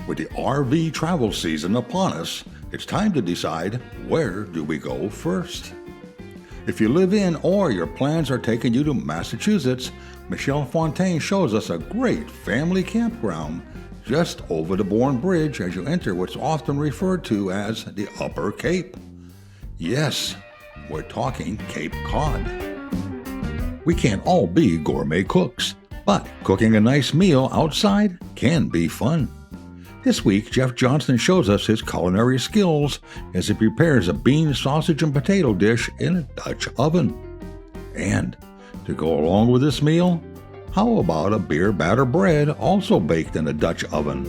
With the RV travel season upon us, it's time to decide, where do we go first? If you live in or your plans are taking you to Massachusetts, Michelle Fontaine shows us a great family campground just over the Bourne Bridge as you enter what's often referred to as the Upper Cape. Yes, we're talking Cape Cod. We can't all be gourmet cooks, but cooking a nice meal outside can be fun. This week, Jeff Johnston shows us his culinary skills as he prepares a bean, sausage, and potato dish in a Dutch oven. And to go along with this meal, how about a beer batter bread also baked in a Dutch oven?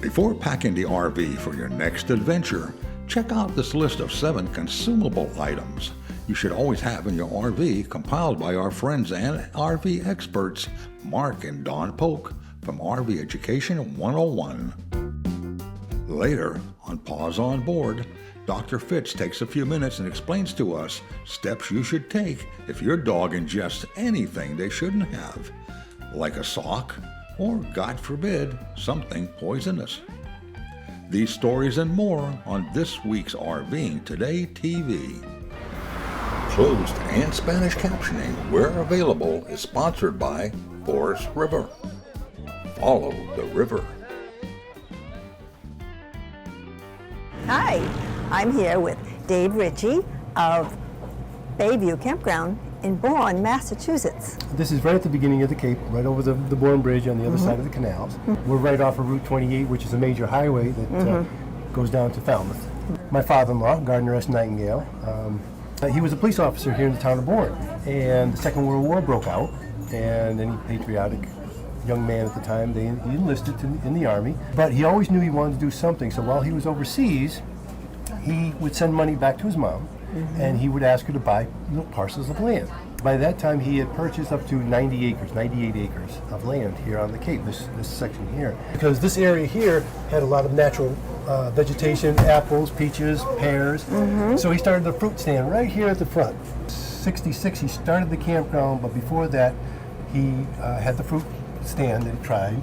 Before packing the RV for your next adventure, check out this list of 7 consumable items you should always have in your RV, compiled by our friends and RV experts, Mark and Dawn Polk, from RV Education 101. Later, on Pause on Board, Dr. Fitz takes a few minutes and explains to us steps you should take if your dog ingests anything they shouldn't have, like a sock or, God forbid, something poisonous. These stories and more on this week's RVing Today TV. Closed and Spanish captioning, where available, is sponsored by Forest River. Follow the river. Hi, I'm here with Dave Ritchie of Bayview Campground in Bourne, Massachusetts. This is right at the beginning of the Cape, right over the Bourne Bridge on the other side of the canals. We're right off of Route 28, which is a major highway that goes down to Falmouth. My father-in-law, Gardner S. Nightingale, he was a police officer here in the town of Bourne, and the Second World War broke out, and any patriotic young man at the time, he enlisted in the Army, but he always knew he wanted to do something. So while he was overseas, he would send money back to his mom, and he would ask her to buy little parcels of land. By that time, he had purchased up to 98 acres of land here on the Cape, this section here. Because this area here had a lot of natural vegetation, apples, peaches, pears. So he started the fruit stand right here at the front. 66, he started the campground, but before that, he had the fruit stand that he tried.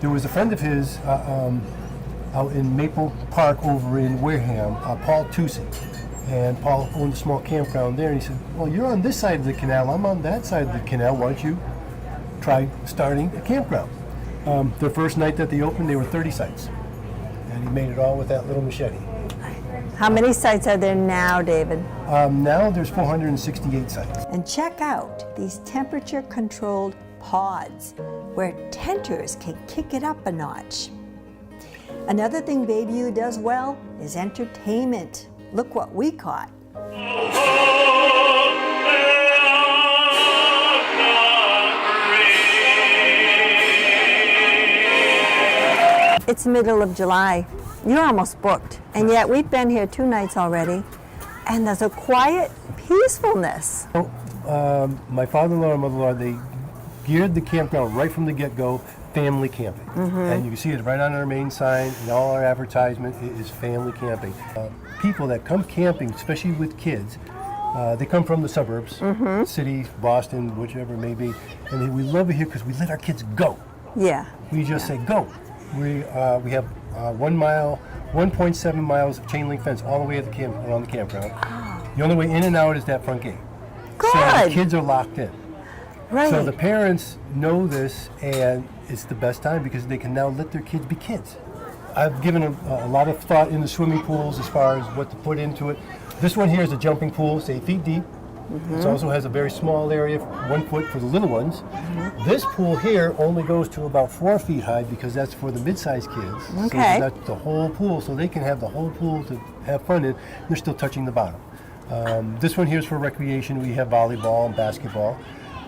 There was a friend of his out in Maple Park over in Wareham, Paul Tucci. And Paul owned a small campground there, and he said, well, you're on this side of the canal, I'm on that side of the canal, why don't you try starting a campground? The first night that they opened, there were 30 sites, and he made it all with that little machete. How many sites are there now, David? Now there's 468 sites. And check out these temperature-controlled pods where tenters can kick it up a notch. Another thing Bayview does well is entertainment. Look what we caught. It's the middle of July. You're almost booked, and yet we've been here 2 nights already, and there's a quiet peacefulness. My father-in-law and mother-in-law, they geared the campground right from the get-go, family camping. And you can see it right on our main sign, and all our advertisement is family camping. People that come camping, especially with kids, they come from the suburbs, cities, Boston, whichever it may be, and we love it here because we let our kids go. Yeah. We just say go. We have 1.7 miles of chain link fence all the way at the around the campground. The only way in and out is that front gate. Good. So the kids are locked in. Right. So the parents know this, and it's the best time because they can now let their kids be kids. I've given a lot of thought in the swimming pools as far as what to put into it. This one here is a jumping pool, it's 8 feet deep. It also has a very small area, 1 foot for the little ones. This pool here only goes to about 4 feet high because that's for the mid-sized kids. Okay. So that's the whole pool, so they can have the whole pool to have fun in. They're still touching the bottom. This one here is for recreation. We have volleyball and basketball.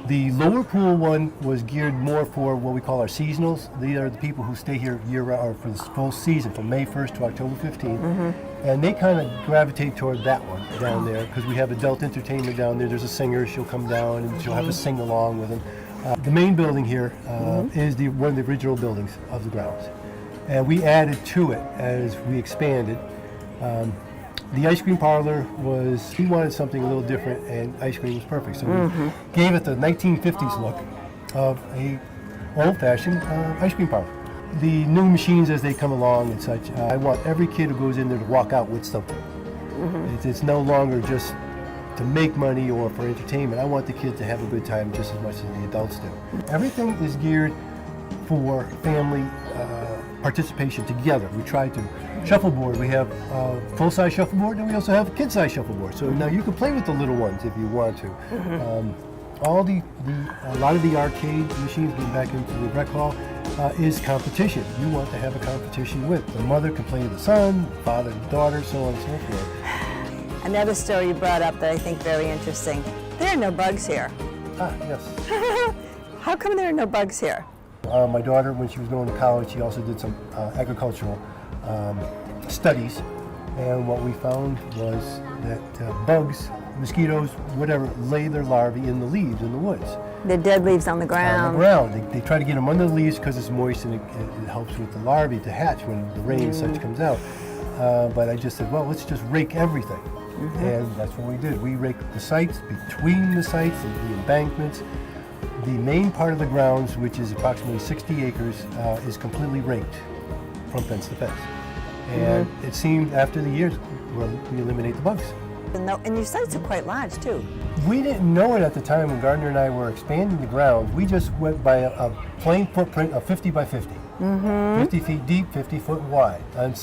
The lower pool one was geared more for what we call our seasonals. These are the people who stay here year-round, or for the full season, from May 1st to October 15th. And they kind of gravitate toward that one down there because we have adult entertainment down there. There's a singer, she'll come down and she'll have a sing-along with them. The main building here is one of the original buildings of the grounds. And we added to it as we expanded. The ice cream parlor we wanted something a little different, and ice cream was perfect. So we gave it the 1950s look of a old-fashioned ice cream parlor. the new machines as they come along and such, I want every kid who goes in there to walk out with something. It's no longer just to make money or for entertainment. I want the kids to have a good time just as much as the adults do. Everything is geared for family participation together. We try to shuffleboard. We have full-size shuffleboard, and we also have kid-size shuffleboard. So now you can play with the little ones if you want to. A lot of the arcade machines, getting back into the rec hall, is competition. You want to have a competition with. The mother can play with the son, father and daughter, so on and so forth. Another story you brought up that I think very interesting. There are no bugs here. Ah, yes. How come there are no bugs here? My daughter, when she was going to college, she also did some agricultural studies, and what we found was that bugs, mosquitoes, whatever, lay their larvae in the leaves in the woods. The dead leaves on the ground. On the ground. They try to get them under the leaves because it's moist and it helps with the larvae to hatch when the rain and such comes out. But I just said, well, let's just rake everything. And that's what we did. We raked the sites, between the sites, the embankments. The main part of the grounds, which is approximately 60 acres, is completely raked from fence to fence. And it seemed after the years, well, we eliminate the bugs. And your sites are quite large too. We didn't know it at the time when Gardner and I were expanding the grounds. We just went by a plain footprint of 50 by 50. 50 feet deep, 50 foot wide. And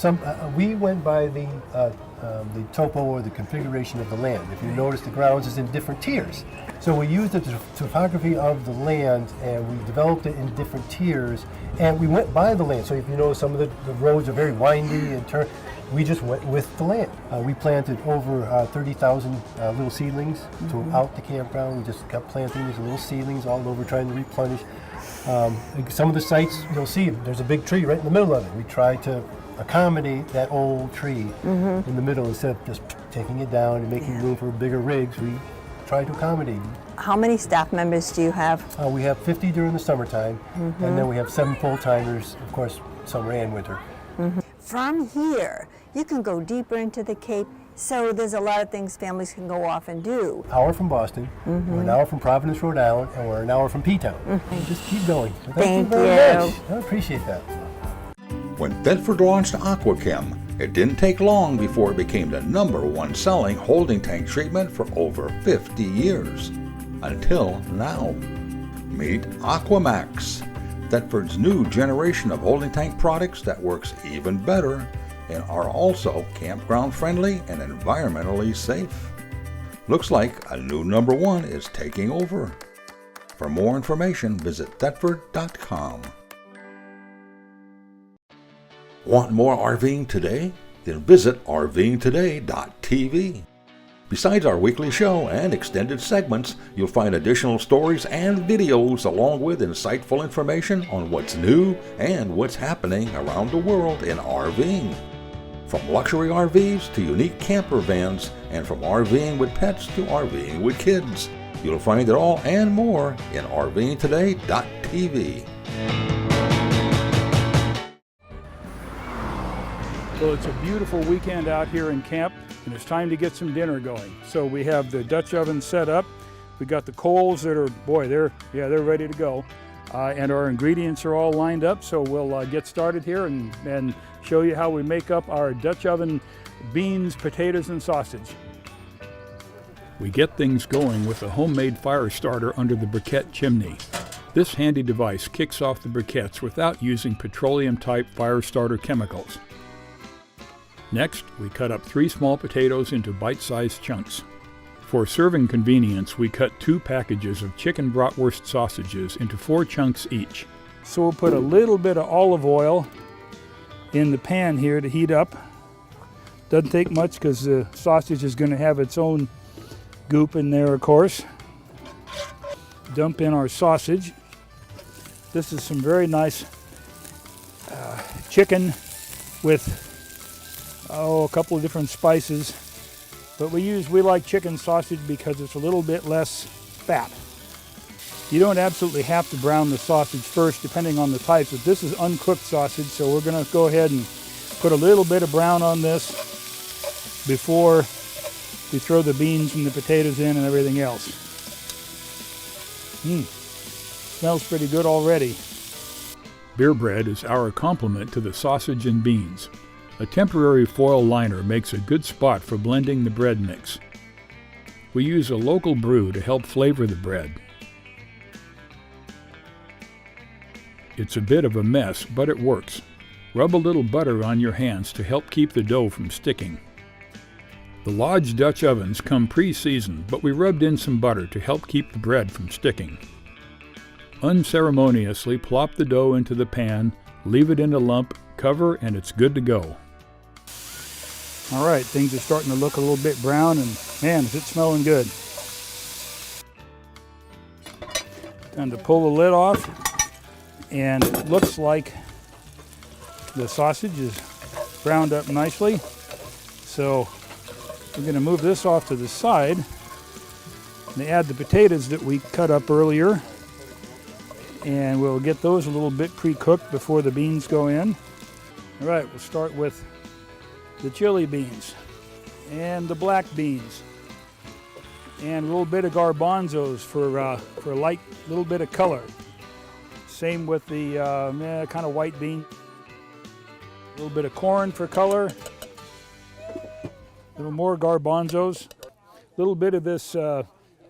we went by the topo or the configuration of the land. If you notice, the grounds is in different tiers. So we used the topography of the land and we developed it in different tiers, and we went by the land. So if you notice, some of the roads are very windy and turn. We just went with the land. We planted over 30,000 little seedlings throughout the campground. We just kept planting these little seedlings all over, trying to replenish. Some of the sites, you'll see, there's a big tree right in the middle of it. We try to accommodate that old tree in the middle instead of just taking it down and making room for bigger rigs. We try to accommodate. How many staff members do you have? We have 50 during the summertime, and then we have 7 full-timers, of course, summer and winter. From here, you can go deeper into the Cape, so there's a lot of things families can go off and do. An hour from Boston, we're an hour from Providence, Rhode Island, and we're an hour from P-Town. Just keep going. So thank you very much. I appreciate that. When Thetford launched AquaChem, it didn't take long before it became the #1 selling holding tank treatment for over 50 years. Until now. Meet Aquamax, Thetford's new generation of holding tank products that works even better and are also campground friendly and environmentally safe. Looks like a new #1 is taking over. For more information, visit thetford.com. Want more RVing today? Then visit rvingtoday.tv. Besides our weekly show and extended segments, you'll find additional stories and videos along with insightful information on what's new and what's happening around the world in RVing. From luxury RVs to unique camper vans, and from RVing with pets to RVing with kids. You'll find it all and more in rvingtoday.tv. Well, it's a beautiful weekend out here in camp, and it's time to get some dinner going. So we have the Dutch oven set up. We got the coals that are, they're ready to go. And our ingredients are all lined up, so we'll get started here and show you how we make up our Dutch oven beans, potatoes, and sausage. We get things going with a homemade fire starter under the briquette chimney. This handy device kicks off the briquettes without using petroleum-type fire starter chemicals. Next, we cut up 3 small potatoes into bite-sized chunks. For serving convenience, we cut 2 packages of chicken bratwurst sausages into 4 chunks each. So we'll put a little bit of olive oil in the pan here to heat up. Doesn't take much because the sausage is going to have its own goop in there, of course. Dump in our sausage. This is some very nice chicken with a couple of different spices, but we like chicken sausage because it's a little bit less fat. You don't absolutely have to brown the sausage first, depending on the type, but this is uncooked sausage, so we're going to go ahead and put a little bit of brown on this before we throw the beans and the potatoes in and everything else. Smells pretty good already. Beer bread is our complement to the sausage and beans. A temporary foil liner makes a good spot for blending the bread mix. We use a local brew to help flavor the bread. It's a bit of a mess, but it works. Rub a little butter on your hands to help keep the dough from sticking. The Lodge Dutch ovens come pre-seasoned, but we rubbed in some butter to help keep the bread from sticking. Unceremoniously plop the dough into the pan, leave it in a lump, cover, and it's good to go. All right, things are starting to look a little bit brown, and man, is it smelling good. Time to pull the lid off, and it looks like the sausage is browned up nicely. So we're going to move this off to the side and add the potatoes that we cut up earlier. And we'll get those a little bit pre-cooked before the beans go in. All right, we'll start with the chili beans and the black beans and a little bit of garbanzos for a light little bit of color. Same with the kind of white bean. A little bit of corn for color. A little more garbanzos. A little bit of this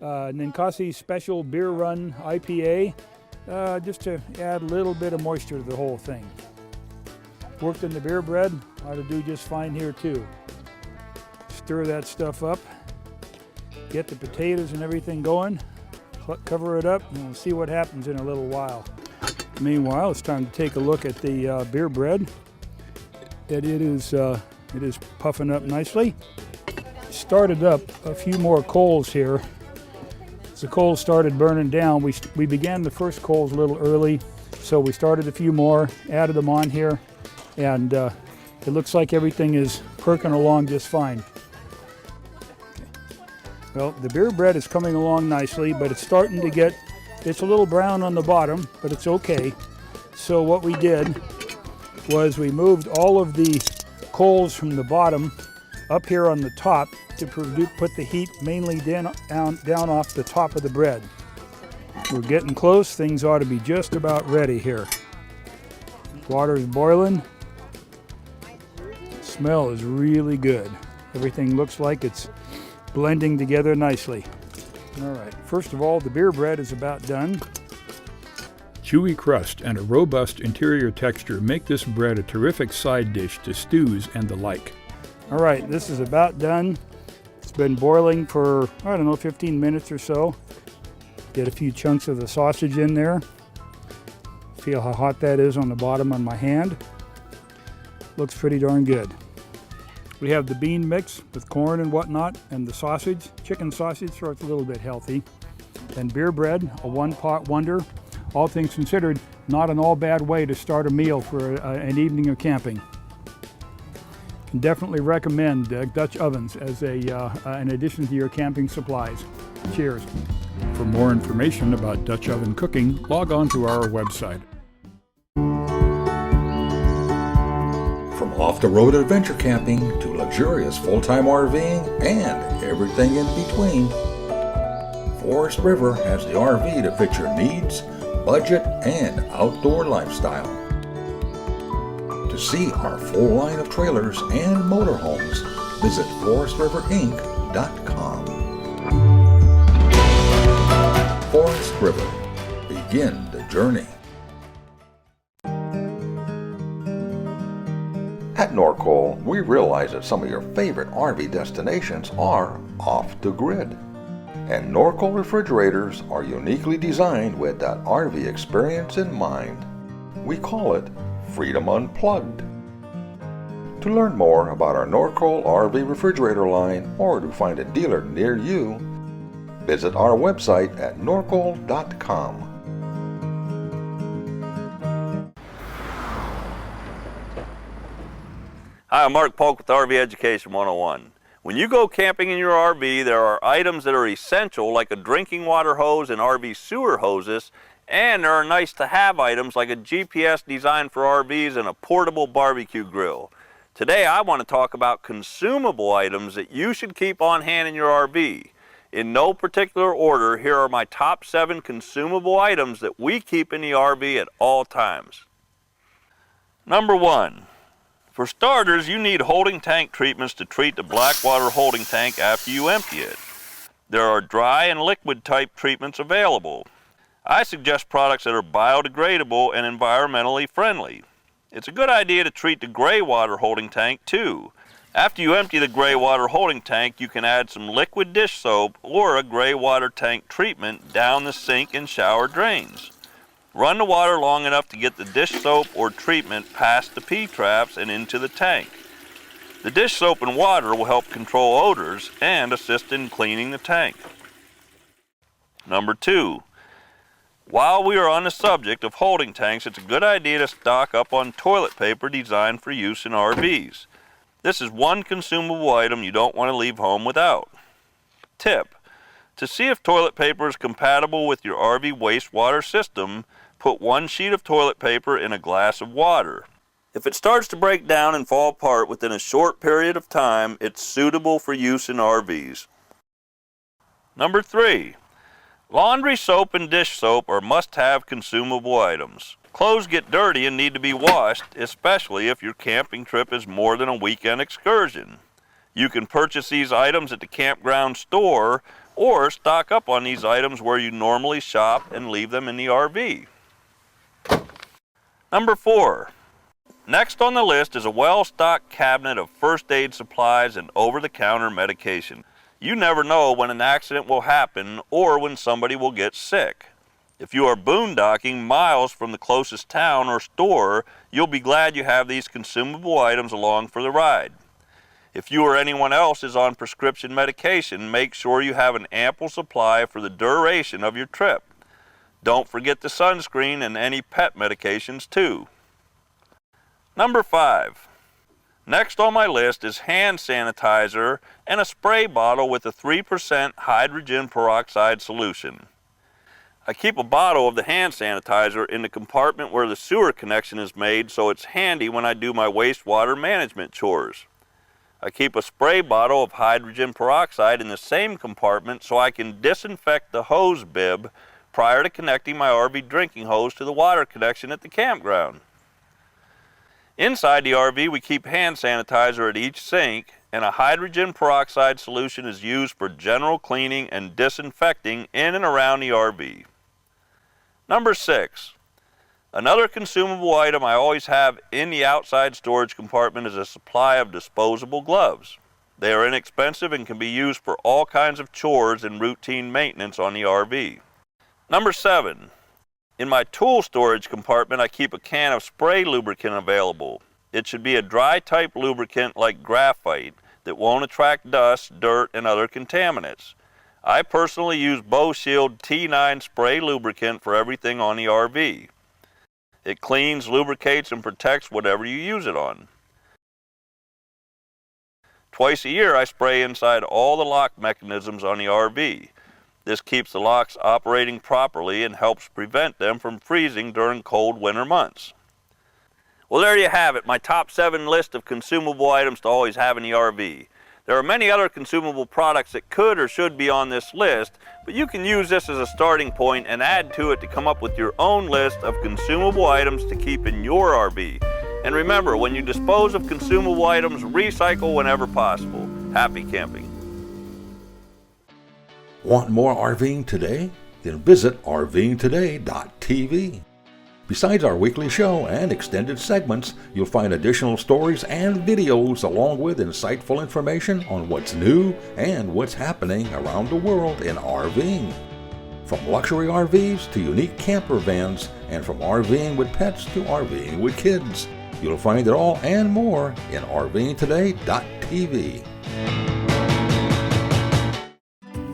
Ninkasi Special Beer Run IPA. Just to add a little bit of moisture to the whole thing. Worked in the beer bread, ought to do just fine here too. Stir that stuff up, get the potatoes and everything going, cover it up, and we'll see what happens in a little while. Meanwhile, it's time to take a look at the beer bread. It is puffing up nicely. Started up a few more coals here. As the coals started burning down, we began the first coals a little early, so we started a few more, added them on here, and it looks like everything is perking along just fine. Well, the beer bread is coming along nicely, but it's starting to get, it's a little brown on the bottom, but it's okay. So what we did was we moved all of the coals from the bottom up here on the top to put the heat mainly down off the top of the bread. We're getting close. Things ought to be just about ready here. Water is boiling. The smell is really good. Everything looks like it's blending together nicely. All right, first of all, the beer bread is about done. Chewy crust and a robust interior texture make this bread a terrific side dish to stews and the like. All right, this is about done. It's been boiling for, 15 minutes or so. Get a few chunks of the sausage in there. Feel how hot that is on the bottom on my hand. Looks pretty darn good. We have the bean mix with corn and whatnot, and the sausage, chicken sausage, so it's a little bit healthy. And beer bread, a one-pot wonder. All things considered, not an all bad way to start a meal for an evening of camping. Can definitely recommend Dutch ovens as an addition to your camping supplies. Cheers. For more information about Dutch oven cooking, log on to our website. From off-the-road adventure camping to luxurious full-time RVing and everything in between, Forest River has the RV to fit your needs, budget, and outdoor lifestyle. To see our full line of trailers and motorhomes, visit forestriverinc.com. Forest River. Begin the journey. At Norcol, we realize that some of your favorite RV destinations are off the grid. And Norcol refrigerators are uniquely designed with that RV experience in mind. We call it Freedom Unplugged. To learn more about our Norcol RV refrigerator line or to find a dealer near you, visit our website at norcol.com. Hi, I'm Mark Polk with RV Education 101. When you go camping in your RV, there are items that are essential like a drinking water hose and RV sewer hoses, and there are nice to have items like a GPS designed for RVs and a portable barbecue grill. Today I want to talk about consumable items that you should keep on hand in your RV. In no particular order, here are my top 7 consumable items that we keep in the RV at all times. Number 1. For starters, you need holding tank treatments to treat the blackwater holding tank after you empty it. There are dry and liquid type treatments available. I suggest products that are biodegradable and environmentally friendly. It's a good idea to treat the gray water holding tank too. After you empty the gray water holding tank, you can add some liquid dish soap or a gray water tank treatment down the sink and shower drains. Run the water long enough to get the dish soap or treatment past the P-traps and into the tank. The dish soap and water will help control odors and assist in cleaning the tank. Number 2. While we are on the subject of holding tanks, it's a good idea to stock up on toilet paper designed for use in RVs. This is one consumable item you don't want to leave home without. Tip: to see if toilet paper is compatible with your RV wastewater system, put one sheet of toilet paper in a glass of water. If it starts to break down and fall apart within a short period of time, it's suitable for use in RVs. Number 3. Laundry soap and dish soap are must-have consumable items. Clothes get dirty and need to be washed, especially if your camping trip is more than a weekend excursion. You can purchase these items at the campground store or stock up on these items where you normally shop and leave them in the RV. Number 4. Next on the list is a well-stocked cabinet of first aid supplies and over-the-counter medication. You never know when an accident will happen or when somebody will get sick. If you are boondocking miles from the closest town or store, you'll be glad you have these consumable items along for the ride. If you or anyone else is on prescription medication, make sure you have an ample supply for the duration of your trip. Don't forget the sunscreen and any pet medications too. Number 5. Next on my list is hand sanitizer and a spray bottle with a 3% hydrogen peroxide solution. I keep a bottle of the hand sanitizer in the compartment where the sewer connection is made, so it's handy when I do my wastewater management chores. I keep a spray bottle of hydrogen peroxide in the same compartment so I can disinfect the hose bib prior to connecting my RV drinking hose to the water connection at the campground. Inside the RV, we keep hand sanitizer at each sink, and a hydrogen peroxide solution is used for general cleaning and disinfecting in and around the RV. Number 6. Another consumable item I always have in the outside storage compartment is a supply of disposable gloves. They are inexpensive and can be used for all kinds of chores and routine maintenance on the RV. Number 7. In my tool storage compartment, I keep a can of spray lubricant available. It should be a dry type lubricant like graphite that won't attract dust, dirt, and other contaminants. I personally use BowShield T9 spray lubricant for everything on the RV. It cleans, lubricates, and protects whatever you use it on. Twice a year, I spray inside all the lock mechanisms on the RV. This keeps the locks operating properly and helps prevent them from freezing during cold winter months. Well, there you have it, my top 7 list of consumable items to always have in the RV. There are many other consumable products that could or should be on this list, but you can use this as a starting point and add to it to come up with your own list of consumable items to keep in your RV. And remember, when you dispose of consumable items, recycle whenever possible. Happy camping. Want more RVing today? Then visit rvingtoday.tv. Besides our weekly show and extended segments, you'll find additional stories and videos along with insightful information on what's new and what's happening around the world in RVing. From luxury RVs to unique camper vans, and from RVing with pets to RVing with kids. You'll find it all and more in rvingtoday.tv.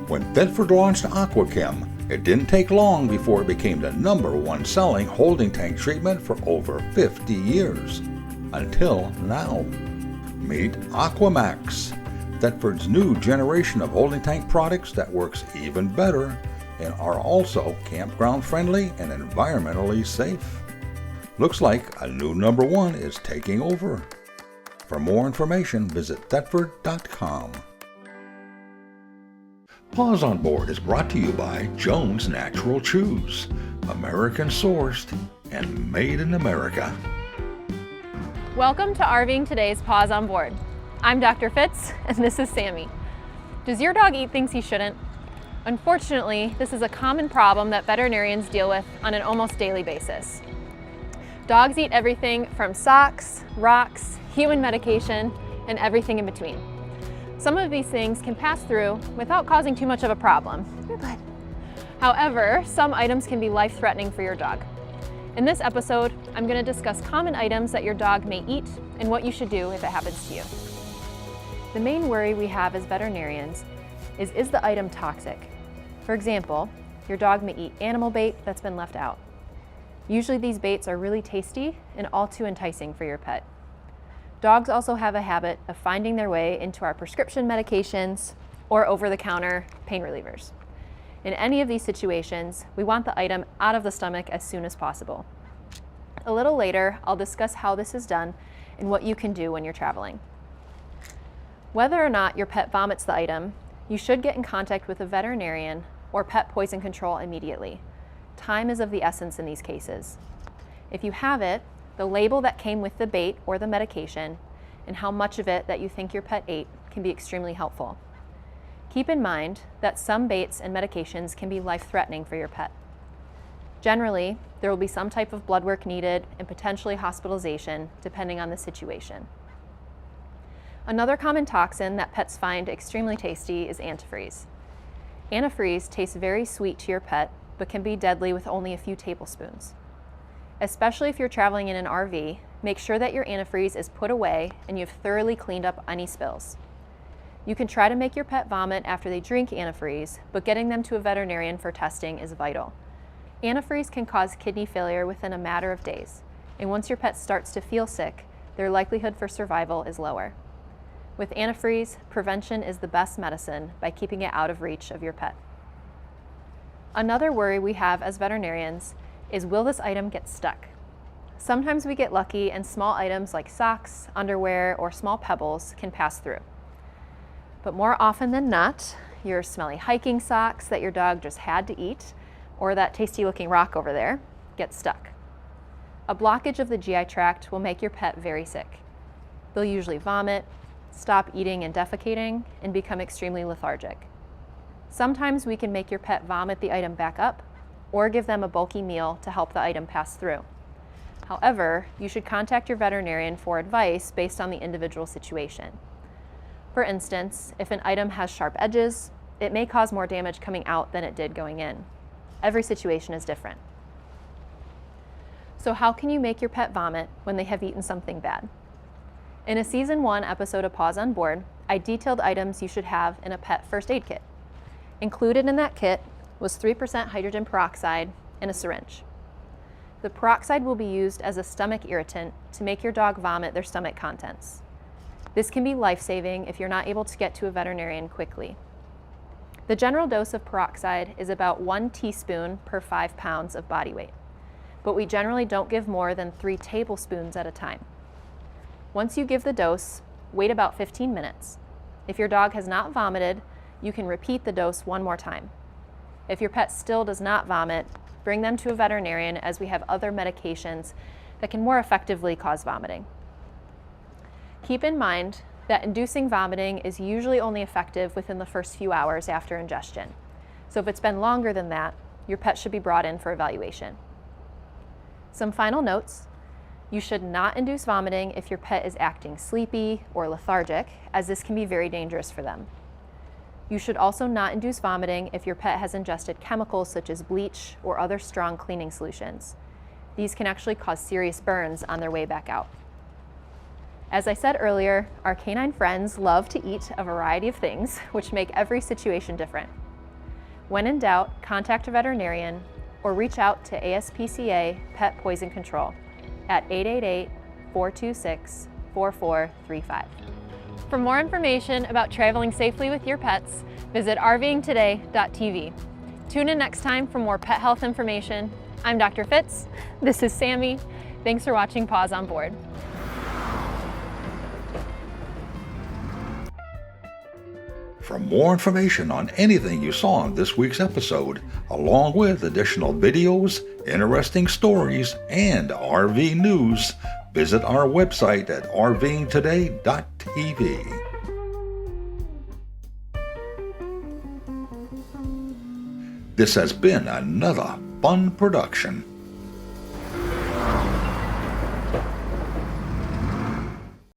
When Thetford launched AquaChem, it didn't take long before it became the #1 selling holding tank treatment for over 50 years. Until now. Meet AquaMax, Thetford's new generation of holding tank products that works even better and are also campground friendly and environmentally safe. Looks like a new #1 is taking over. For more information, visit thetford.com. Paws on Board is brought to you by Jones Natural Chews, American sourced and made in America. Welcome to RVing Today's Paws on Board. I'm Dr. Fitz, and this is Sammy. Does your dog eat things he shouldn't? Unfortunately, this is a common problem that veterinarians deal with on an almost daily basis. Dogs eat everything from socks, rocks, human medication, and everything in between. Some of these things can pass through without causing too much of a problem. You're good. However, some items can be life-threatening for your dog. In this episode, I'm going to discuss common items that your dog may eat and what you should do if it happens to you. The main worry we have as veterinarians is the item toxic? For example, your dog may eat animal bait that's been left out. Usually these baits are really tasty and all too enticing for your pet. Dogs also have a habit of finding their way into our prescription medications or over-the-counter pain relievers. In any of these situations, we want the item out of the stomach as soon as possible. A little later, I'll discuss how this is done and what you can do when you're traveling. Whether or not your pet vomits the item, you should get in contact with a veterinarian or pet poison control immediately. Time is of the essence in these cases. If you have it, the label that came with the bait or the medication and how much of it that you think your pet ate can be extremely helpful. Keep in mind that some baits and medications can be life-threatening for your pet. Generally, there will be some type of blood work needed and potentially hospitalization depending on the situation. Another common toxin that pets find extremely tasty is antifreeze. Antifreeze tastes very sweet to your pet, but can be deadly with only a few tablespoons. Especially if you're traveling in an RV, make sure that your antifreeze is put away and you've thoroughly cleaned up any spills. You can try to make your pet vomit after they drink antifreeze, but getting them to a veterinarian for testing is vital. Antifreeze can cause kidney failure within a matter of days, and once your pet starts to feel sick, their likelihood for survival is lower. With antifreeze, prevention is the best medicine by keeping it out of reach of your pet. Another worry we have as veterinarians is, will this item get stuck? Sometimes we get lucky and small items like socks, underwear, or small pebbles can pass through. But more often than not, your smelly hiking socks that your dog just had to eat, or that tasty looking rock over there, get stuck. A blockage of the GI tract will make your pet very sick. They'll usually vomit, stop eating and defecating, and become extremely lethargic. Sometimes we can make your pet vomit the item back up or give them a bulky meal to help the item pass through. However, you should contact your veterinarian for advice based on the individual situation. For instance, if an item has sharp edges, it may cause more damage coming out than it did going in. Every situation is different. So how can you make your pet vomit when they have eaten something bad? In a Season 1 episode of Paws on Board, I detailed items you should have in a pet first aid kit. Included in that kit was 3% hydrogen peroxide and a syringe. The peroxide will be used as a stomach irritant to make your dog vomit their stomach contents. This can be life-saving if you're not able to get to a veterinarian quickly. The general dose of peroxide is about 1 teaspoon per 5 pounds of body weight, but we generally don't give more than 3 tablespoons at a time. Once you give the dose, wait about 15 minutes. If your dog has not vomited, you can repeat the dose one more time. If your pet still does not vomit, bring them to a veterinarian, as we have other medications that can more effectively cause vomiting. Keep in mind that inducing vomiting is usually only effective within the first few hours after ingestion. So if it's been longer than that, your pet should be brought in for evaluation. Some final notes. You should not induce vomiting if your pet is acting sleepy or lethargic, as this can be very dangerous for them. You should also not induce vomiting if your pet has ingested chemicals such as bleach or other strong cleaning solutions. These can actually cause serious burns on their way back out. As I said earlier, our canine friends love to eat a variety of things, which make every situation different. When in doubt, contact a veterinarian or reach out to ASPCA Pet Poison Control at 888-426-4435. For more information about traveling safely with your pets, visit rvingtoday.tv. Tune in next time for more pet health information. I'm Dr. Fitz. This is Sammy. Thanks for watching Paws on Board. For more information on anything you saw in this week's episode, along with additional videos, interesting stories, and RV news, visit our website at rvingtoday.tv. This has been another fun production